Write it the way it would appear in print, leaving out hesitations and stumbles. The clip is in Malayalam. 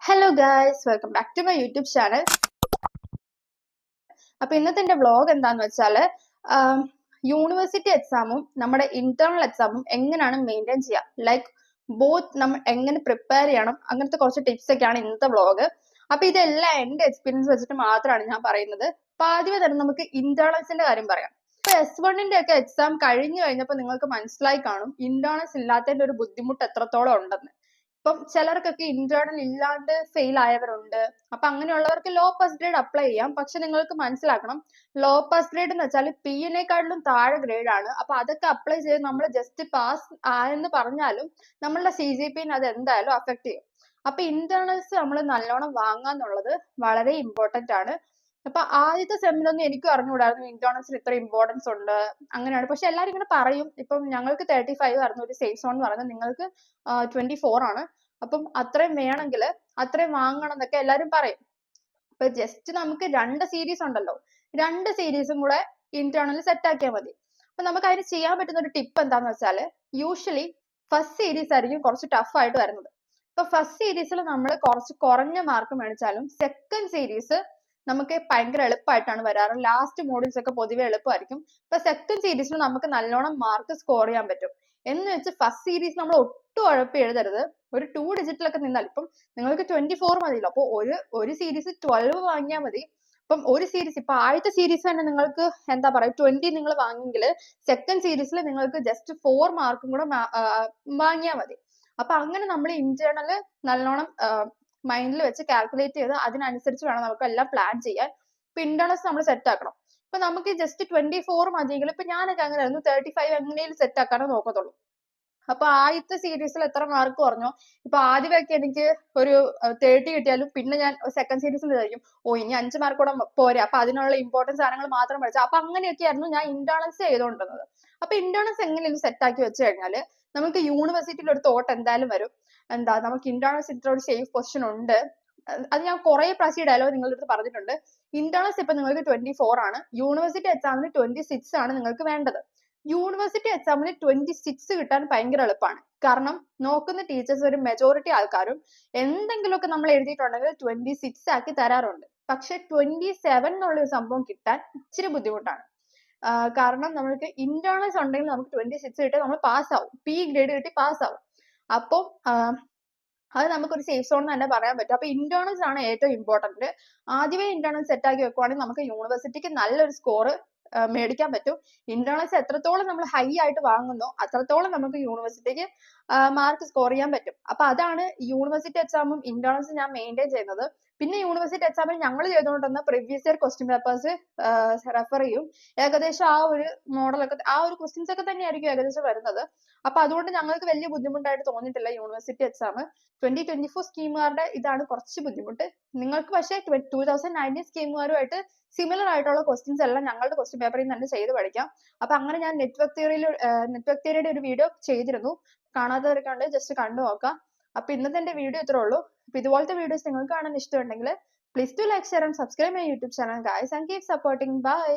Hello guys, welcome back to my YouTube channel. അപ്പൊ ഇന്നത്തെ എന്റെ വ്ളോഗ് എന്താന്ന് വെച്ചാല് യൂണിവേഴ്സിറ്റി എക്സാമും നമ്മുടെ ഇന്റേണൽ എക്സാമും എങ്ങനെയാണ് മെയിൻറ്റെയിൻ ചെയ്യുക, ലൈക്ക് ബോത്ത് നമ്മൾ എങ്ങനെ പ്രിപ്പയർ ചെയ്യണം, അങ്ങനത്തെ കുറച്ച് ടിപ്സ് ഒക്കെയാണ് ഇന്നത്തെ വ്ളോഗ്. അപ്പൊ ഇതെല്ലാം എന്റെ എക്സ്പീരിയൻസ് വെച്ചിട്ട് മാത്രമാണ് ഞാൻ പറയുന്നത്. അപ്പൊ ആദ്യമേ തന്നെ നമുക്ക് ഇന്റേണൽസിന്റെ കാര്യം പറയാം. ഇപ്പൊ S1 ഒക്കെ എക്സാം കഴിഞ്ഞു കഴിഞ്ഞപ്പോൾ നിങ്ങൾക്ക് മനസ്സിലായി കാണും ഇന്റേണൽസ് ഇല്ലാത്തതിന്റെ ഒരു ബുദ്ധിമുട്ട് എത്രത്തോളം ഉണ്ടെന്ന്. ഇപ്പം ചിലർക്കൊക്കെ ഇന്റേണൽ ഇല്ലാണ്ട് ഫെയിൽ ആയവരുണ്ട്. അപ്പൊ അങ്ങനെയുള്ളവർക്ക് ലോ പാസ് ഗ്രേഡ് അപ്ലൈ ചെയ്യാം. പക്ഷെ നിങ്ങൾക്ക് മനസ്സിലാക്കണം, ലോ പാസ് ഗ്രേഡ് എന്ന് വെച്ചാൽ പിന്നെക്കാട്ടിലും താഴെ ഗ്രേഡ് ആണ്. അപ്പൊ അതൊക്കെ അപ്ലൈ ചെയ്ത് നമ്മൾ ജസ്റ്റ് പാസ് ആയെന്ന് പറഞ്ഞാലും നമ്മളുടെ CGPA അത് എന്തായാലും അഫക്ട് ചെയ്യും. അപ്പൊ ഇന്റേണൽസ് നമ്മൾ നല്ലോണം വാങ്ങാന്നുള്ളത് വളരെ ഇമ്പോർട്ടന്റ് ആണ്. അപ്പൊ ആദ്യത്തെ സെമ്മിലൊന്നും എനിക്കും അറിഞ്ഞുകൂടായിരുന്നു ഇന്റേണൽസിന് ഇത്ര ഇമ്പോർട്ടൻസ് ഉണ്ട് അങ്ങനെയാണ്. പക്ഷെ എല്ലാരും ഇങ്ങനെ പറയും. ഇപ്പം ഞങ്ങൾക്ക് 35 ആയിരുന്നു ഒരു സേഫ് സോൺ എന്ന് പറയുന്നത്, നിങ്ങൾക്ക് 24 ആണ്. അപ്പം അത്രയും വേണമെങ്കിൽ അത്രയും വാങ്ങണം എന്നൊക്കെ എല്ലാരും പറയും. ഇപ്പൊ ജസ്റ്റ് നമുക്ക് 2 സീരീസ് ഉണ്ടല്ലോ, 2 സീരീസും കൂടെ ഇന്റേണൽ സെറ്റ് ആക്കിയാൽ മതി. അപ്പൊ നമുക്ക് അതിന് ചെയ്യാൻ പറ്റുന്ന ഒരു ടിപ്പ് എന്താന്ന് വെച്ചാല്, യൂഷ്വലി ഫസ്റ്റ് സീരീസ് ആയിരിക്കും കുറച്ച് ടഫ് ആയിട്ട് വരുന്നത്. ഇപ്പൊ ഫസ്റ്റ് സീരീസിൽ നമ്മൾ കുറച്ച് കുറഞ്ഞ മാർക്ക് മേടിച്ചാലും സെക്കൻഡ് സീരീസ് നമുക്ക് ഭയങ്കര എളുപ്പമായിട്ടാണ് വരാറ്. ലാസ്റ്റ് മോഡ്യൂൾസ് ഒക്കെ പൊതുവെ എളുപ്പമായിരിക്കും. ഇപ്പൊ സെക്കൻഡ് സീരീസിൽ നമുക്ക് നല്ലോണം മാർക്ക് സ്കോർ ചെയ്യാൻ പറ്റും. എന്ന് വെച്ച് ഫസ്റ്റ് സീരീസ് നമ്മൾ ഒട്ടും ഉഴപ്പി എഴുതരുത്. ഒരു 2 ഡിജിറ്റിലൊക്കെ നിന്നാൽ, ഇപ്പം നിങ്ങൾക്ക് 24 മതിയല്ലോ, അപ്പൊ ഒരു സീരീസ് 12 വാങ്ങിയാൽ മതി. ഇപ്പം ഒരു സീരീസ്, ഇപ്പൊ ആദ്യത്തെ സീരീസ് തന്നെ നിങ്ങൾക്ക് എന്താ പറയാ 20 നിങ്ങൾ വാങ്ങിയെങ്കിൽ സെക്കൻഡ് സീരീസിൽ നിങ്ങൾക്ക് ജസ്റ്റ് 4 മാർക്കും കൂടെ വാങ്ങിയാൽ മതി. അപ്പൊ അങ്ങനെ നമ്മൾ ഇന്റേണൽ നല്ലോണം മൈൻഡിൽ വെച്ച് കാൽക്കുലേറ്റ് ചെയ്ത് അതിനനുസരിച്ച് വേണം നമുക്ക് എല്ലാം പ്ലാൻ ചെയ്യാൻ. ഇപ്പൊ ഇന്റേണൽസ് നമ്മൾ സെറ്റ് ആക്കണം. ഇപ്പൊ നമുക്ക് ജസ്റ്റ് 24 മതിയെങ്കിൽ, ഇപ്പൊ ഞാനൊക്കെ അങ്ങനെയായിരുന്നു, 35 എങ്ങനെയും സെറ്റ് ആക്കാനേ നോക്കത്തുള്ളൂ. അപ്പൊ ആദ്യത്തെ സീരീസിൽ എത്ര മാർക്ക് കുറഞ്ഞോ, ഇപ്പൊ ആദ്യമൊക്കെ എനിക്ക് ഒരു 30 കിട്ടിയാലും പിന്നെ ഞാൻ സെക്കൻഡ് സീരീസിൽ വിചാരിക്കും, ഇനി 5 മാർക്ക് കൂടെ പോരെ, അപ്പൊ അതിനുള്ള ഇമ്പോർട്ടൻസ് സാധനങ്ങൾ മാത്രം പഠിച്ചാൽ. അപ്പൊ അങ്ങനെയൊക്കെയായിരുന്നു ഞാൻ ഇന്റേണൽസ് ചെയ്തുകൊണ്ടിരുന്നത്. അപ്പൊ ഇന്റേണൽസ് എങ്ങനെയും സെറ്റ് ആക്കി വെച്ച് കഴിഞ്ഞാല് നമുക്ക് യൂണിവേഴ്സിറ്റിയിൽ ഒരു തോട്ട് എന്തായാലും വരും, എന്താ നമുക്ക് ഇന്റേണൽസ് ഇത്ര ഒരു സേഫ് പൊസിഷൻ ഉണ്ട്. അത് ഞാൻ കുറെ പ്രാവശ്യം ഡയലോഗ് നിങ്ങളുടെ അടുത്ത് പറഞ്ഞിട്ടുണ്ട്. ഇന്റേണൽസ് ഇപ്പൊ നിങ്ങൾക്ക് 24 ആണ്, യൂണിവേഴ്സിറ്റി എക്സാമിന് 26 ആണ് നിങ്ങൾക്ക് വേണ്ടത്. യൂണിവേഴ്സിറ്റി എക്സാമിന് 26 കിട്ടാൻ ഭയങ്കര എളുപ്പമാണ്. കാരണം നോക്കുന്ന ടീച്ചേഴ്സ് ഒരു മെജോറിറ്റി ആൾക്കാരും എന്തെങ്കിലുമൊക്കെ നമ്മൾ എഴുതിയിട്ടുണ്ടെങ്കിൽ 26 ആക്കി തരാറുണ്ട്. പക്ഷെ 27 എന്നുള്ള ഒരു സംഭവം കിട്ടാൻ ഇച്ചിരി ബുദ്ധിമുട്ടാണ്. കാരണം നമ്മൾക്ക് ഇന്റേണൽസ് ഉണ്ടെങ്കിൽ നമുക്ക് 26 കിട്ടിയാൽ നമ്മൾ പാസ്സാവും, P ഗ്രേഡ് കിട്ടി പാസ്സാവും. അപ്പം അത് നമുക്കൊരു സേഫ് സോൺ തന്നെ പറയാൻ പറ്റും. അപ്പൊ ഇന്റേണൽസ് ആണ് ഏറ്റവും ഇമ്പോർട്ടന്റ്. ആദ്യമേ ഇന്റേണൽ സെറ്റ് ആക്കി വെക്കുവാണെങ്കിൽ നമുക്ക് യൂണിവേഴ്സിറ്റിക്ക് നല്ലൊരു സ്കോർ മേടിക്കാൻ പറ്റും. ഇന്റേണൽസ് എത്രത്തോളം നമ്മൾ ഹൈ ആയിട്ട് വാങ്ങുന്നോ അത്രത്തോളം നമുക്ക് യൂണിവേഴ്സിറ്റിക്ക് മാർക്ക് സ്കോർ ചെയ്യാൻ പറ്റും. അപ്പൊ അതാണ് യൂണിവേഴ്സിറ്റി എക്സാമും ഇന്റേണൽസും ഞാൻ മെയിൻറ്റെയിൻ ചെയ്യുന്നത്. പിന്നെ യൂണിവേഴ്സിറ്റി എക്സാമിൽ ഞങ്ങൾ ചെയ്തുകൊണ്ടിരുന്ന previous year question papers refer ചെയ്യും. ഏകദേശം ആ ഒരു മോഡലൊക്കെ, ആ ഒരു ക്വസ്റ്റ്യൻസ് ഒക്കെ തന്നെയായിരിക്കും ഏകദേശം വരുന്നത്. അപ്പൊ അതുകൊണ്ട് ഞങ്ങൾക്ക് വലിയ ബുദ്ധിമുട്ടായിട്ട് തോന്നിയിട്ടില്ല യൂണിവേഴ്സിറ്റി എക്സാം. 2024 സ്കീമുകാരുടെ ഇതാണ് കുറച്ച് ബുദ്ധിമുട്ട്. നിങ്ങൾക്ക് പക്ഷേ 2019 സ്കീമുകാരുമായിട്ട് സിമിലർ ആയിട്ടുള്ള ക്വസ്റ്റ്യൻസ് എല്ലാം ഞങ്ങളുടെ ക്വസ്റ്റ്യൻ പേപ്പറിൽ നിന്ന് തന്നെ ചെയ്ത് പഠിക്കാം. അപ്പൊ അങ്ങനെ ഞാൻ നെറ്റ്വർക്ക് തിയറിയുടെ ഒരു വീഡിയോ ചെയ്തിരുന്നു. കാണാത്തവരൊക്കെ ഉണ്ടെങ്കിൽ ജസ്റ്റ് കണ്ടു നോക്കാം. അപ്പൊ ഇന്നത്തെ എന്റെ വീഡിയോ ഇത്രേ ഉള്ളൂ. അപ്പൊ ഇതുപോലത്തെ വീഡിയോസ് നിങ്ങൾക്ക് കാണാൻ ഇഷ്ടമുണ്ടെങ്കിൽ please to like, share and subscribe my YouTube channel guys, and keep supporting. By.